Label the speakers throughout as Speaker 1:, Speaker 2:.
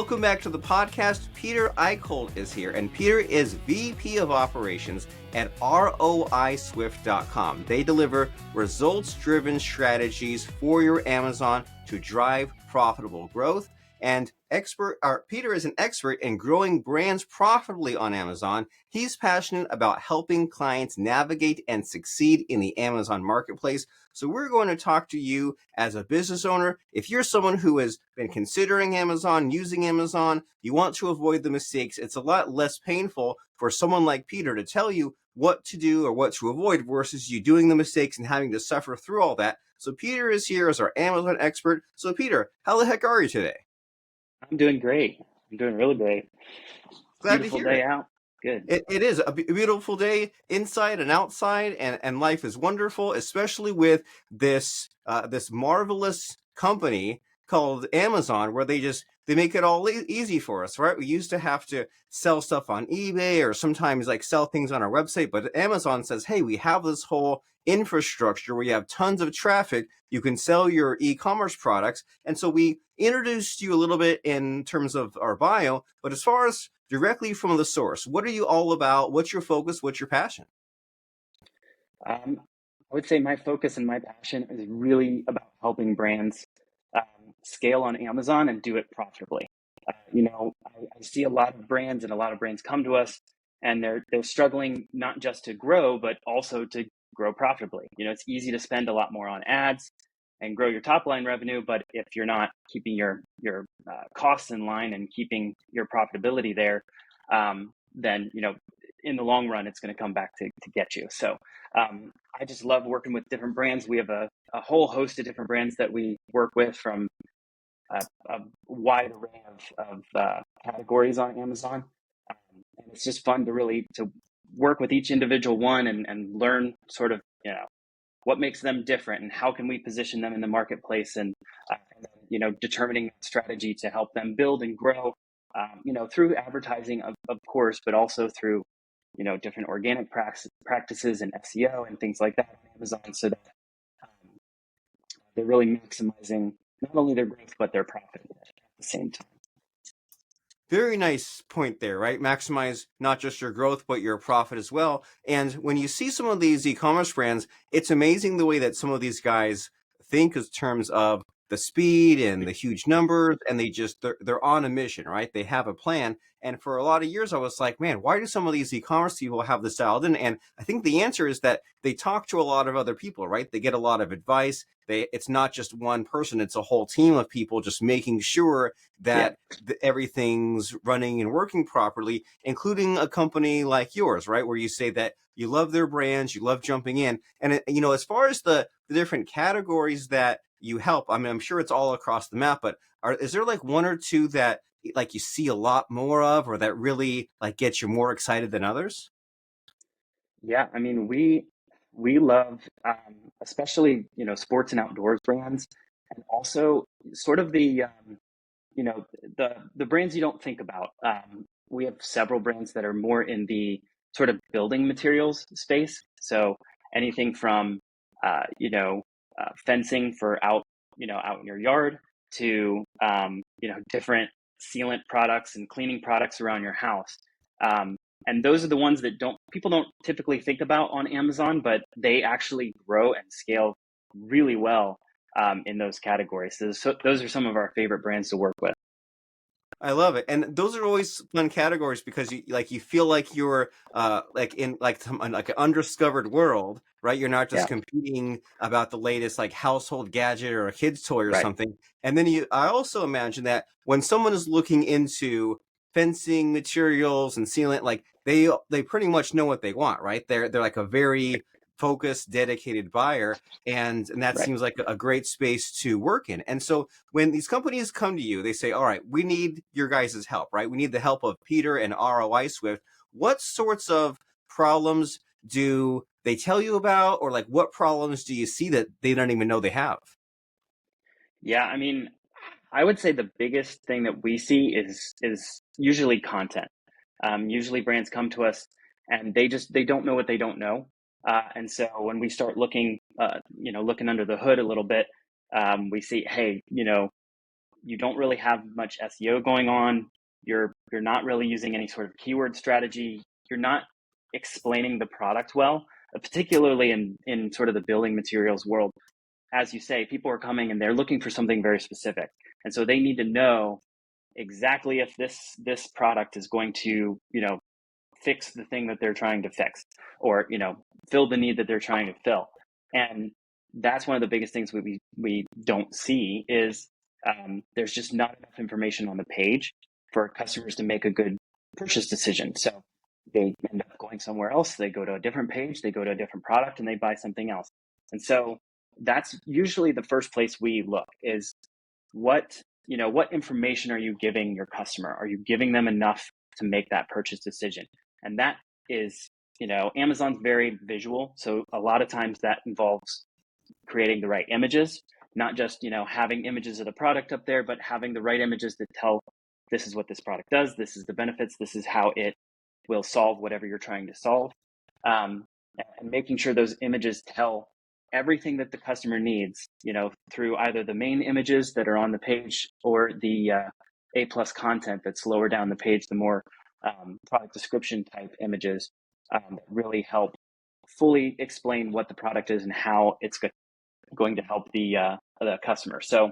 Speaker 1: welcome back to the podcast. Peter Eickholt is here, and Peter is VP of Operations at ROISwift.com. They deliver results-driven strategies for your Amazon to drive profitable growth. And Peter is an expert in growing brands profitably on Amazon. He's passionate about helping clients navigate and succeed in the Amazon marketplace. So we're going to talk to you as a business owner. If you're someone who has been considering Amazon, using Amazon, you want to avoid the mistakes, it's a lot less painful for someone like Peter to tell you what to do or what to avoid versus you doing the mistakes and having to suffer through all that. So Peter is here as our Amazon expert. So Peter, how the heck are you today?
Speaker 2: I'm doing great. I'm doing really great.
Speaker 1: Glad
Speaker 2: Beautiful
Speaker 1: to hear
Speaker 2: day
Speaker 1: it.
Speaker 2: out. Good.
Speaker 1: It is a beautiful day inside and outside, and life is wonderful, especially with this marvelous company called Amazon, where they make it all easy for us, right? We used to have to sell stuff on eBay or sometimes like sell things on our website, but Amazon says, hey, we have this whole infrastructure where you have tons of traffic, you can sell your e-commerce products. And so we introduced you a little bit in terms of our bio, but as far as directly from the source, what are you all about? What's your focus? What's your passion?
Speaker 2: I would say my focus and my passion is really about helping brands scale on Amazon and do it profitably. I see a lot of brands and a lot of brands come to us and they're struggling not just to grow, but also to grow profitably. It's easy to spend a lot more on ads and grow your top line revenue, but if you're not keeping your costs in line and keeping your profitability there, then in the long run it's going to come back to get you. So I just love working with different brands. We have a whole host of different brands that we work with from a wide array of categories on Amazon, and it's just fun to work with each individual one and learn sort of what makes them different and how can we position them in the marketplace, and then, determining a strategy to help them build and grow, through advertising of course, but also through different organic practices and SEO and things like that on Amazon, so that they're really maximizing not only their growth but their profit at the same time.
Speaker 1: Very nice point there, right? Maximize not just your growth, but your profit as well. And when you see some of these e-commerce brands, it's amazing the way that some of these guys think in terms of the speed and the huge numbers, and they're on a mission, right? They have a plan. And for a lot of years, I was like, man, why do some of these e-commerce people have this dialed in? And I think the answer is that they talk to a lot of other people, right? They get a lot of advice. It's not just one person, it's a whole team of people just making sure that everything's running and working properly, including a company like yours, right? Where you say that you love their brands, you love jumping in. And, as far as the different categories that you help, I mean, I'm sure it's all across the map, but is there like one or two that like you see a lot more of, or that really like gets you more excited than others?
Speaker 2: Yeah, I mean, we love especially sports and outdoors brands, and also sort of the brands you don't think about. We have several brands that are more in the sort of building materials space. So anything from fencing for out in your yard to different sealant products and cleaning products around your house. And those are the ones that people don't typically think about on Amazon, but they actually grow and scale really well in those categories. So those are some of our favorite brands to work with.
Speaker 1: I love it, and those are always fun categories because you feel like you're like in like like an undiscovered world, right? You're not just
Speaker 2: Yeah,
Speaker 1: competing about the latest like household gadget or a kid's toy or
Speaker 2: right.
Speaker 1: something. And then I also imagine that when someone is looking into fencing materials and sealant, like they pretty much know what they want, right? They're like a very focused, dedicated buyer, and that
Speaker 2: Right.
Speaker 1: seems like a great space to work in. And so when these companies come to you, they say, all right, we need your guys' help, right? We need the help of Peter and ROI Swift. What sorts of problems do they tell you about, or like what problems do you see that they don't even know they have?
Speaker 2: Yeah, I mean, I would say the biggest thing that we see is usually content. Usually brands come to us and they don't know what they don't know. And so when we start looking, looking under the hood a little bit, we see, hey, you don't really have much SEO going on. You're not really using any sort of keyword strategy. You're not explaining the product well, particularly in sort of the building materials world. As you say, people are coming and they're looking for something very specific. And so they need to know exactly if this product is going to, fix the thing that they're trying to fix, or, fill the need that they're trying to fill. And that's one of the biggest things we don't see is there's just not enough information on the page for customers to make a good purchase decision. So they end up going somewhere else. They go to a different page, they go to a different product, and they buy something else. And so that's usually the first place we look is what information are you giving your customer? Are you giving them enough to make that purchase decision? And that is, Amazon's very visual. So a lot of times that involves creating the right images, not just, having images of the product up there, but having the right images that tell this is what this product does, this is the benefits, this is how it will solve whatever you're trying to solve. And making sure those images tell everything that the customer needs, through either the main images that are on the page or the A+ content that's lower down the page, the more product description type images that really help fully explain what the product is and how it's going to help the customer. So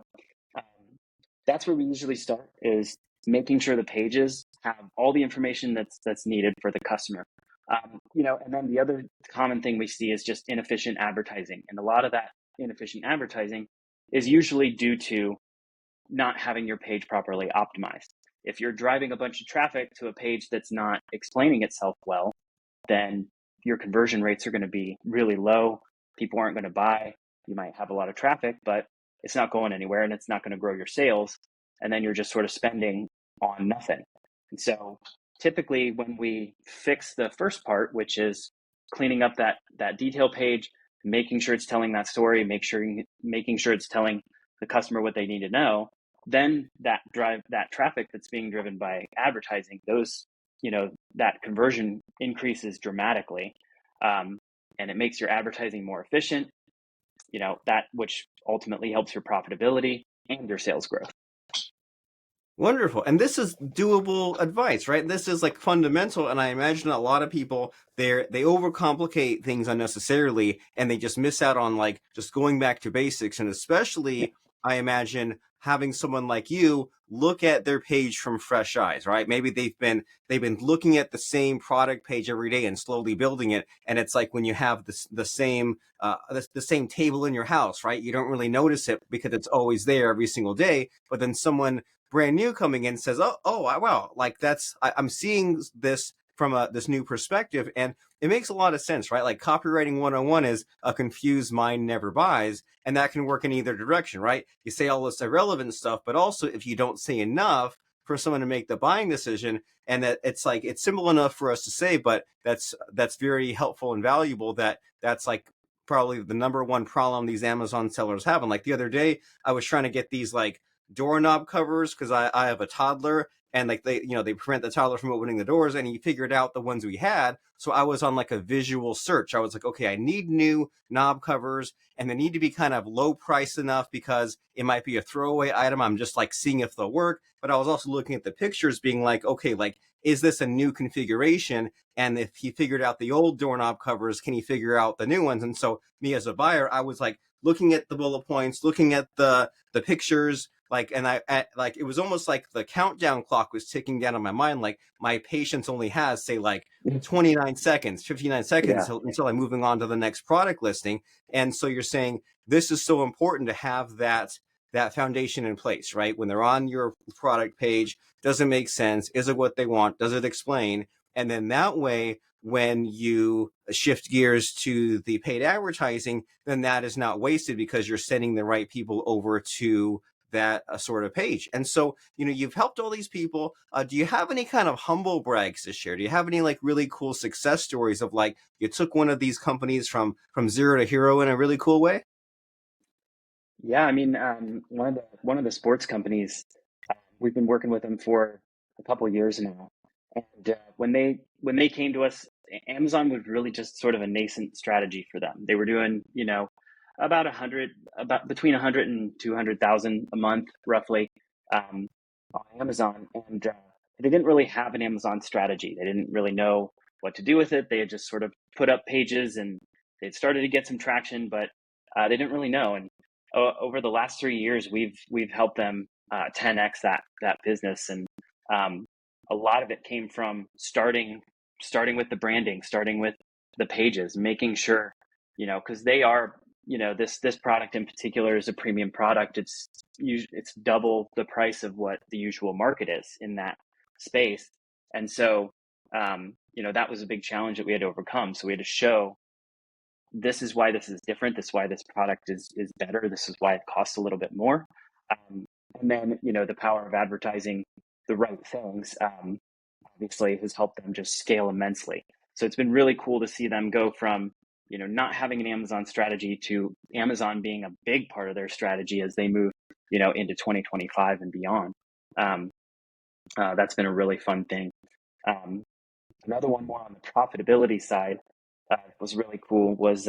Speaker 2: that's where we usually start, is making sure the pages have all the information that's needed for the customer. And then the other common thing we see is just inefficient advertising. And a lot of that inefficient advertising is usually due to not having your page properly optimized. If you're driving a bunch of traffic to a page that's not explaining itself well, then your conversion rates are going to be really low. People aren't going to buy. You might have a lot of traffic, but it's not going anywhere and it's not going to grow your sales. And then you're just sort of spending on nothing. And so typically when we fix the first part, which is cleaning up that detail page, making sure it's telling that story, making sure it's telling the customer what they need to know, then that traffic that's being driven by advertising, that conversion increases dramatically, and it makes your advertising more efficient, that which ultimately helps your profitability and your sales growth.
Speaker 1: Wonderful. And this is doable advice, right? This is like fundamental. And I imagine a lot of people they overcomplicate things unnecessarily and they just miss out on like just going back to basics. And especially, I imagine having someone like you look at their page from fresh eyes, right? Maybe they've been looking at the same product page every day and slowly building it. And it's like when you have the same table in your house, right? You don't really notice it because it's always there every single day. But then someone brand new coming in says, oh, wow, like I'm seeing this from this new perspective. And it makes a lot of sense, right? Like copywriting 101 is a confused mind never buys. And that can work in either direction, right? You say all this irrelevant stuff, but also if you don't say enough for someone to make the buying decision, and that it's like, it's simple enough for us to say, but that's very helpful and valuable, that's like probably the number one problem these Amazon sellers have. And like the other day, I was trying to get these like doorknob covers because I have a toddler, and like they prevent the toddler from opening the doors, and he figured out the ones we had. So I was on like a visual search. I was like, okay, I need new knob covers, and they need to be kind of low price enough because it might be a throwaway item. I'm just like seeing if they'll work. But I was also looking at the pictures being like, okay, like, is this a new configuration? And if he figured out the old doorknob covers, can he figure out the new ones? And so me as a buyer, I was like looking at the bullet points, looking at the pictures, like, and it was almost like the countdown clock was ticking down in my mind. Like my patience only has, say, like 29 seconds, 59 seconds until I'm moving on to the next product listing. And so you're saying this is so important to have that foundation in place, right? When they're on your product page, does it make sense? Is it what they want? Does it explain? And then that way, when you shift gears to the paid advertising, then that is not wasted because you're sending the right people over to that sort of page. And so, you've helped all these people. Do you have any kind of humble brags to share? Do you have any like really cool success stories of like you took one of these companies from zero to hero in a really cool way?
Speaker 2: Yeah, I mean, one of the sports companies, we've been working with them for a couple of years now, and when they came to us, Amazon was really just sort of a nascent strategy for them. They were doing, about between 100 and 200,000 a month, roughly, on Amazon, and they didn't really have an Amazon strategy. They didn't really know what to do with it. They had just sort of put up pages, and they started to get some traction, but they didn't really know. And over the last 3 years, we've helped them 10x that business, and a lot of it came from starting with the branding, starting with the pages, making sure, because they are, this product in particular is a premium product. It's double the price of what the usual market is in that space, and so that was a big challenge that we had to overcome. So we had to show, this is why this is different. This is why this product is better. This is why it costs a little bit more. And then, the power of advertising the right things, obviously has helped them just scale immensely. So it's been really cool to see them go from, not having an Amazon strategy to Amazon being a big part of their strategy as they move, into 2025 and beyond. That's been a really fun thing. Another one more on the profitability side was really cool was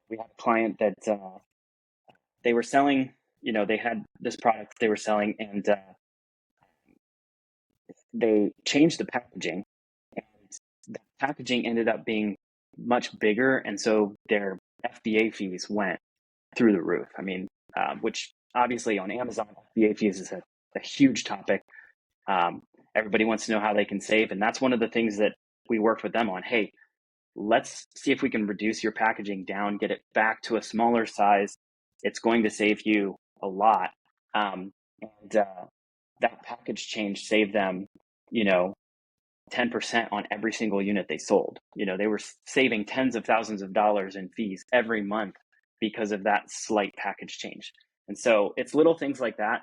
Speaker 2: we had a client that they were selling, they had this product they were selling, and they changed the packaging, and the packaging ended up being much bigger, and so their FBA fees went through the roof. I mean, which obviously on Amazon, FBA fees is a huge topic. Everybody wants to know how they can save, and that's one of the things that we worked with them on. Hey, let's see if we can reduce your packaging down, get it back to a smaller size. It's going to save you a lot. And that package change saved them, 10% on every single unit they sold. They were saving tens of thousands of dollars in fees every month because of that slight package change. And so it's little things like that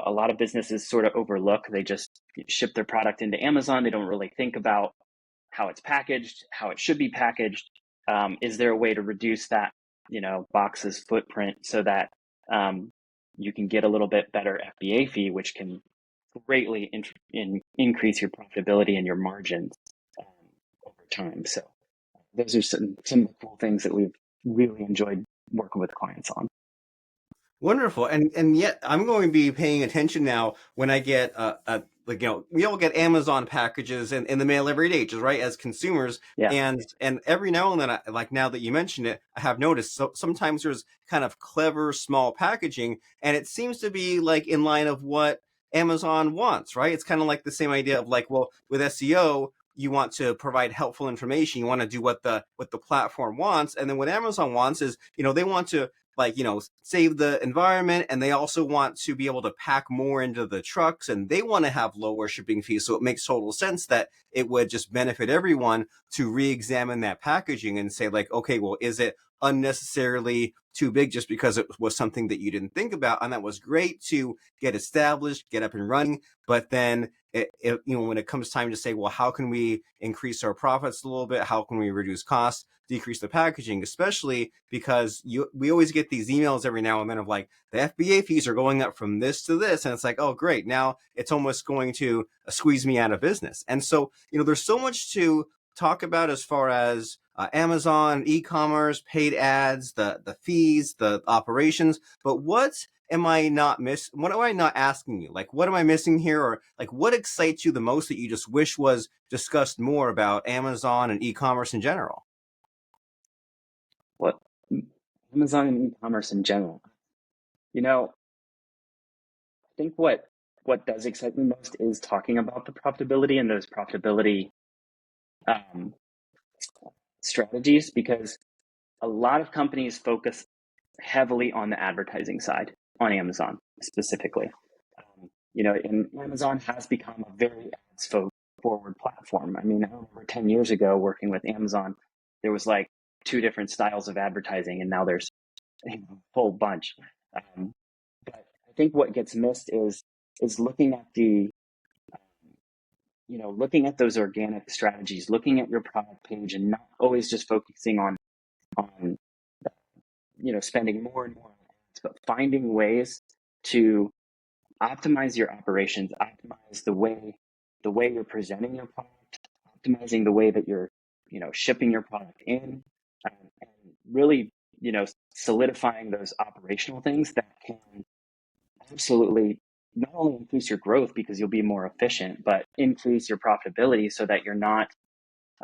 Speaker 2: a lot of businesses sort of overlook. They just ship their product into Amazon. They don't really think about how it's packaged, how it should be packaged. Is there a way to reduce that, box's footprint so that you can get a little bit better FBA fee, which can greatly increase your profitability and your margins over time. So those are some of the cool things that we've really enjoyed working with clients on.
Speaker 1: Wonderful. And yet I'm going to be paying attention now when I get we all get Amazon packages in the mail every day, just right, as consumers.
Speaker 2: Yeah.
Speaker 1: And every now and then, like now that you mentioned it, I have noticed sometimes there's kind of clever small packaging, and it seems to be like in line of what Amazon wants, right? It's kind of like the same idea of like, well, with SEO, you want to provide helpful information. You want to do what the platform wants, and then what Amazon wants is, they want to save the environment, and they also want to be able to pack more into the trucks, and they want to have lower shipping fees. So it makes total sense that it would just benefit everyone to re-examine that packaging and say like, okay, well, is it unnecessarily too big just because it was something that you didn't think about? And that was great to get established, get up and running. But then when it comes time to say, well, how can we increase our profits a little bit? How can we reduce costs, decrease the packaging, especially because we always get these emails every now and then of like, the FBA fees are going up from this to this. And it's like, oh, great. Now it's almost going to squeeze me out of business. And so, there's so much to talk about as far as Amazon, e-commerce, paid ads, the fees, the operations. But what am I not what am I not asking you? Like, what am I missing here? Or like, what excites you the most that you just wish was discussed more about Amazon and e-commerce in general?
Speaker 2: What Amazon and e-commerce in general? I think what does excite me most is talking about the profitability and those profitability strategies, because a lot of companies focus heavily on the advertising side on Amazon specifically. And Amazon has become a very ads forward platform. I mean, I remember 10 years ago working with Amazon, there was like 2 different styles of advertising, and now there's a whole bunch. But I think what gets missed is looking at looking at those organic strategies, looking at your product page, and not always just focusing on spending more and more on ads, but finding ways to optimize your operations, optimize the way you're presenting your product, optimizing the way that you're shipping your product in, and really solidifying those operational things that can absolutely not only increase your growth because you'll be more efficient, but increase your profitability so that you're not,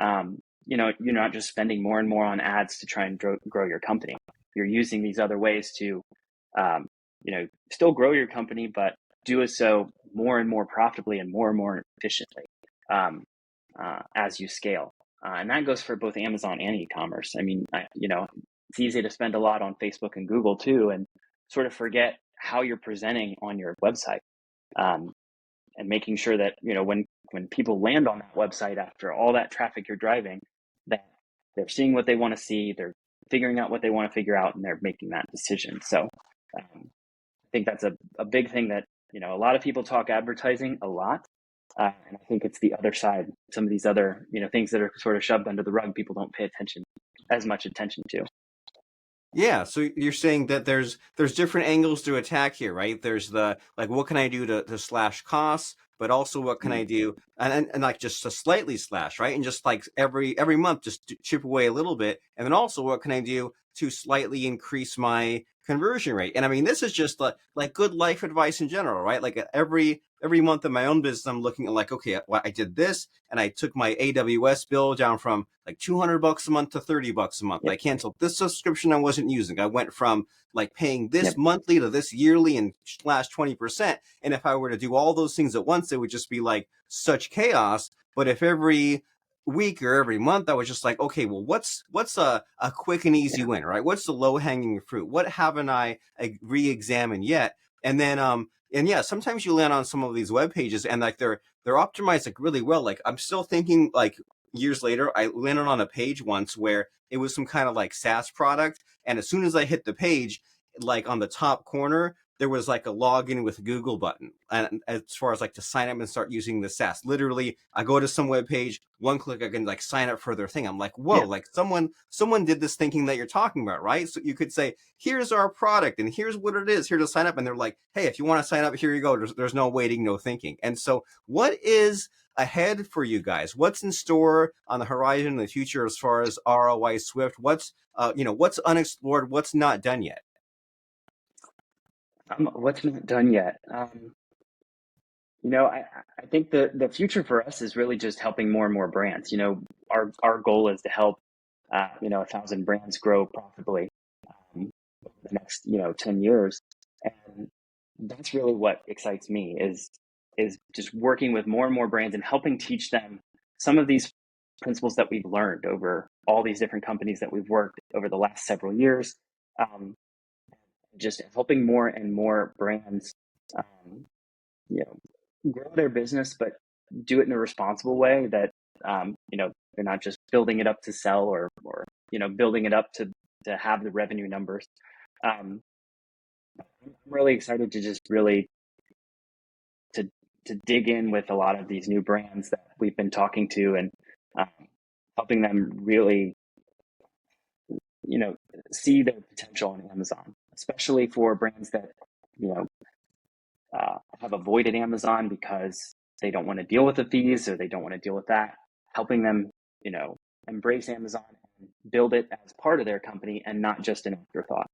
Speaker 2: um, you're not just spending more and more on ads to try and grow your company. You're using these other ways to, um, still grow your company, but do so more and more profitably and more efficiently as you scale. And that goes for both Amazon and e-commerce. I mean, it's easy to spend a lot on Facebook and Google too, and sort of forget how you're presenting on your website, um, and making sure that when people land on that website after all that traffic you're driving, that they're seeing what they want to see, they're figuring out what they want to figure out, and they're making that decision. So I think that's a big thing that a lot of people talk advertising a lot. And I think it's the other side. Some of these other, things that are sort of shoved under the rug, people don't pay as much attention to.
Speaker 1: Yeah, so you're saying that there's different angles to attack here, right? There's the like, what can I do to slash costs, but also what can I do, and like just to slightly slash, right? And just like every month, just chip away a little bit, and then also what can I do to slightly increase my conversion rate? And I mean, this is just like good life advice in general, right? Like every month in my own business, I'm looking at like, okay, well, I did this, and I took my AWS bill down from like $200 a month to $30 a month.
Speaker 2: Yep.
Speaker 1: I canceled this subscription I wasn't using. I went from like paying this
Speaker 2: Yep.
Speaker 1: monthly to this yearly and slash 20%. And if I were to do all those things at once, it would just be like such chaos. But if every week or every month I was just like, okay, well, what's a quick and easy
Speaker 2: Yeah.
Speaker 1: win, right? What's the low hanging fruit? What haven't I re-examined yet? And then and yeah, sometimes you land on some of these web pages and like they're optimized like really well. Like I'm still thinking like years later, I landed on a page once where it was some kind of like SaaS product. And as soon as I hit the page, like on the top corner, there was like a login with Google button. And as far as like to sign up and start using the SaaS, literally, I go to some web page, one click, I can like sign up for their thing. I'm like, whoa,
Speaker 2: Yeah.
Speaker 1: like someone did this thinking that you're talking about, right? So you could say, here's our product and here's what it is, here to sign up. And they're like, hey, if you want to sign up, here you go. There's no waiting, no thinking. And so what is ahead for you guys? What's in store on the horizon in the future as far as ROI Swift? What's unexplored? What's not done yet?
Speaker 2: What's not done yet? I think the future for us is really just helping more and more brands. Our goal is to help 1,000 brands grow profitably over the next 10 years, and that's really what excites me is just working with more and more brands and helping teach them some of these principles that we've learned over all these different companies that we've worked over the last several years. Um, just helping more and more brands, um, grow their business, but do it in a responsible way that, they're not just building it up to sell or building it up to have the revenue numbers. Um, I'm really excited to just really to to dig in with a lot of these new brands that we've been talking to and um, helping them really, you know, see their potential on Amazon, especially for brands that, you know, have avoided Amazon because they don't want to deal with the fees or they don't want to deal with that. Helping them, embrace Amazon and build it as part of their company and not just an afterthought.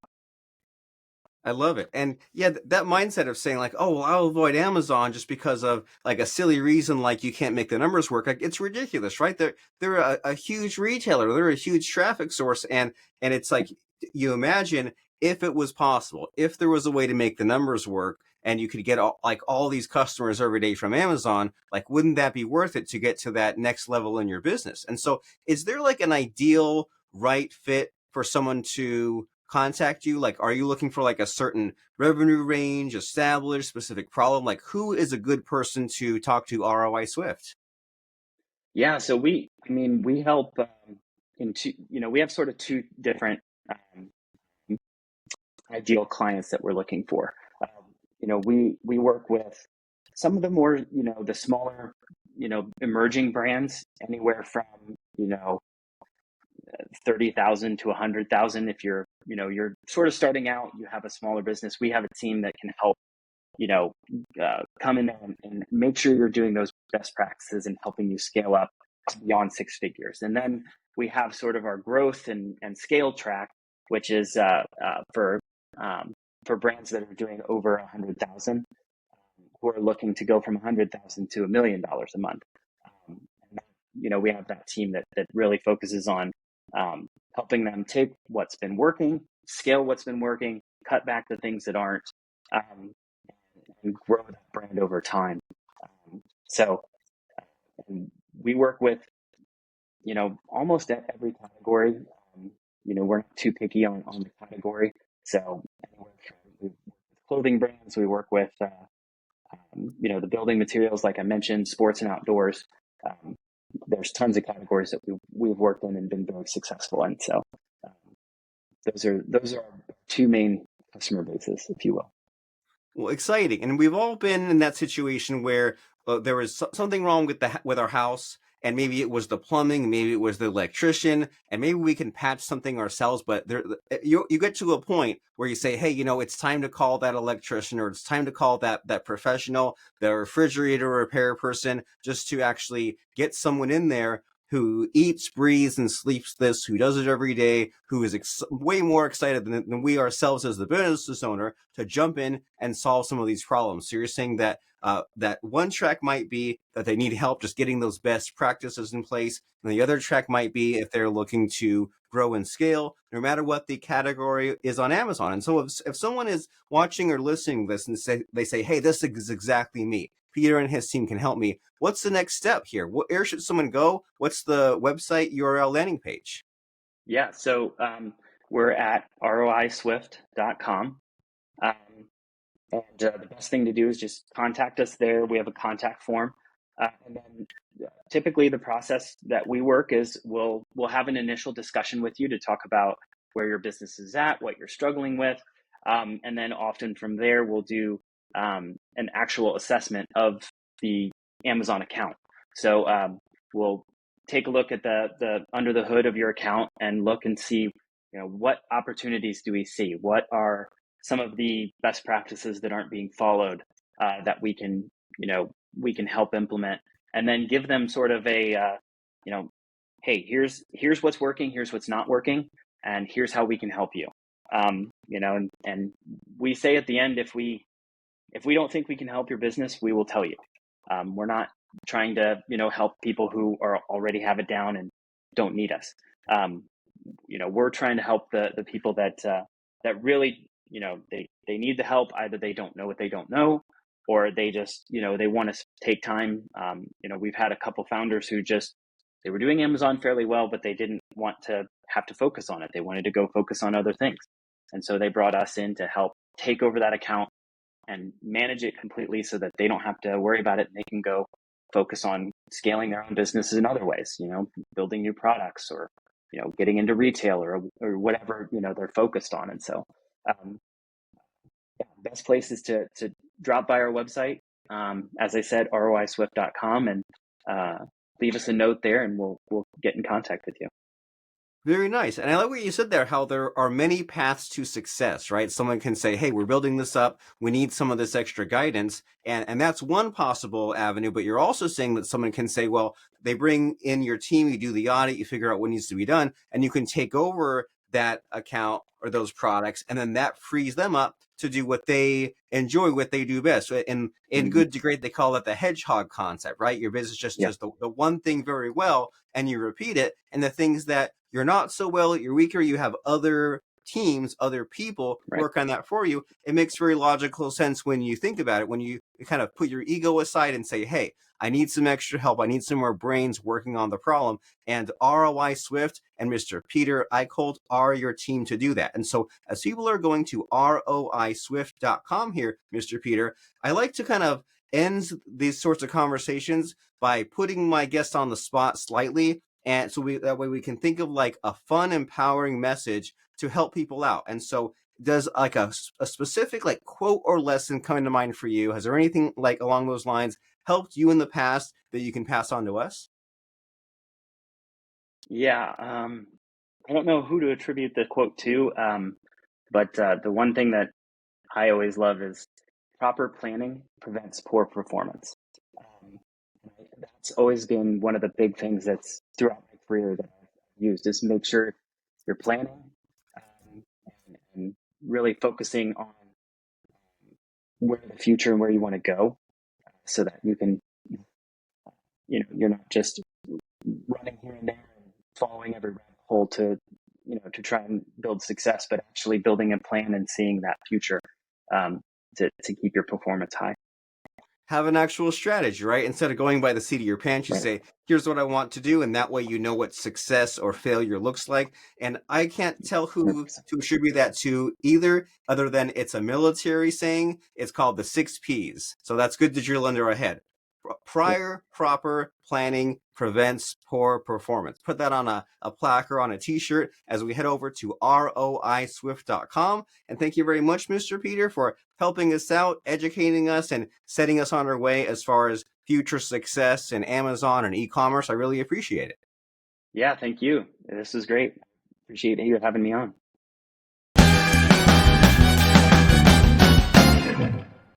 Speaker 1: I love it. And yeah, that mindset of saying like, oh, well, I'll avoid Amazon just because of like a silly reason, like you can't make the numbers work. Like it's ridiculous, right? They're a huge retailer. They're a huge traffic source. And it's like, you imagine if it was possible, if there was a way to make the numbers work and you could get all these customers every day from Amazon, like, wouldn't that be worth it to get to that next level in your business? And so is there like an ideal right fit for someone to contact you? Like, are you looking for like a certain revenue range, established specific problem? Like, who is a good person to talk to ROI Swift?
Speaker 2: Yeah, so we help in two, we have sort of two different um, ideal clients that we're looking for. We work with some of the more, the smaller, emerging brands, anywhere from, 30,000 to 100,000. If you're sort of starting out, you have a smaller business. We have a team that can help, come in there and make sure you're doing those best practices and helping you scale up beyond six figures. And then we have sort of our growth and scale track, which is for for brands that are doing over 100,000, who are looking to go from 100,000 to $1 million a month. And we have that team that really focuses on helping them take what's been working, scale what's been working, cut back the things that aren't, and grow that brand over time. So we work with, almost at every category. We're not too picky on the category. So anywhere from clothing brands, we work with, the building materials, like I mentioned, sports and outdoors. There's tons of categories that we've worked in and been very successful in. So those are our two main customer bases, if you will.
Speaker 1: Well, exciting. And we've all been in that situation where there was something wrong with our house, and maybe it was the plumbing, maybe it was the electrician, and maybe we can patch something ourselves. But you get to a point where you say, hey, it's time to call that electrician, or it's time to call that professional, the refrigerator repair person, just to actually get someone in there who eats, breathes, and sleeps this, who does it every day, who is way more excited than we ourselves as the business owner to jump in and solve some of these problems. So you're saying that that one track might be that they need help just getting those best practices in place, and the other track might be if they're looking to grow and scale, no matter what the category is on Amazon. And so if someone is watching or listening to this and they say, hey, this is exactly me, Peter and his team can help me, what's the next step here? Where should someone go? What's the website URL landing page?
Speaker 2: Yeah, so we're at roiswift.com. And the best thing to do is just contact us there. We have a contact form. And then typically the process that we work is we'll have an initial discussion with you to talk about where your business is at, what you're struggling with. And then often from there, we'll do an actual assessment of the Amazon account. So we'll take a look at the under the hood of your account and look and see, what opportunities do we see? What are some of the best practices that aren't being followed that we can help implement, and then give them sort of a, hey, here's what's working, here's what's not working, and here's how we can help you. And we say at the end, if we don't think we can help your business, we will tell you. We're not trying to, help people who already have it down and don't need us. We're trying to help the people that really, they need the help. Either they don't know what they don't know, or they just, they want to take time. We've had a couple founders who they were doing Amazon fairly well, but they didn't want to have to focus on it. They wanted to go focus on other things. And so they brought us in to help take over that account and manage it completely so that they don't have to worry about it. And they can go focus on scaling their own businesses in other ways, building new products, or, getting into retail, or whatever, they're focused on. And so, best place is to drop by our website. As I said, roiswift.com, and leave us a note there, and we'll get in contact with you.
Speaker 1: Very nice. And I like what you said there, how there are many paths to success, right? Someone can say, hey, we're building this up, we need some of this extra guidance. And that's one possible avenue. But you're also saying that someone can say, well, they bring in your team, you do the audit, you figure out what needs to be done, and you can take over that account or those products, and then that frees them up to do what they enjoy, what they do best. In Good to Great, they call it the hedgehog concept, right? Your business just does the one thing very well, and you repeat it. And the things that you're not so well, you're weaker, you have other teams, other people work on that for you. It makes very logical sense when you think about it, when you kind of put your ego aside and say, hey, I need some extra help, I need some more brains working on the problem. And ROI Swift and Mr. Peter Eickholt are your team to do that. And so as people are going to roiswift.com here, Mr. Peter, I like to kind of end these sorts of conversations by putting my guest on the spot slightly. And so that way we can think of like a fun, empowering message to help people out. And so does like a specific like quote or lesson come to mind for you? Has there anything like along those lines helped you in the past that you can pass on to us?
Speaker 2: Yeah. I don't know who to attribute the quote to, but the one thing that I always love is proper planning prevents poor performance. That's always been one of the big things that's throughout my career that I've used, is make sure you're planning, and really focusing on where the future and where you want to go, so that you can, you're not just running here and there and following every rabbit hole to try and build success, but actually building a plan and seeing that future, to keep your performance high.
Speaker 1: Have an actual strategy, right? Instead of going by the seat of your pants, you
Speaker 2: Right.
Speaker 1: say, here's what I want to do. And that way you know what success or failure looks like. And I can't tell who
Speaker 2: 100%.
Speaker 1: to attribute that to either, other than it's a military saying. It's called the 6 Ps. So that's good to drill under our head.
Speaker 2: Yeah.
Speaker 1: Prior, proper planning prevents poor performance. Put that on a plaque or on a t-shirt as we head over to roiswift.com. And thank you very much, Mr. Peter, for helping us out, educating us, and setting us on our way as far as future success in Amazon and e-commerce. I really appreciate it.
Speaker 2: Yeah. Thank you. This is great. Appreciate you having me on.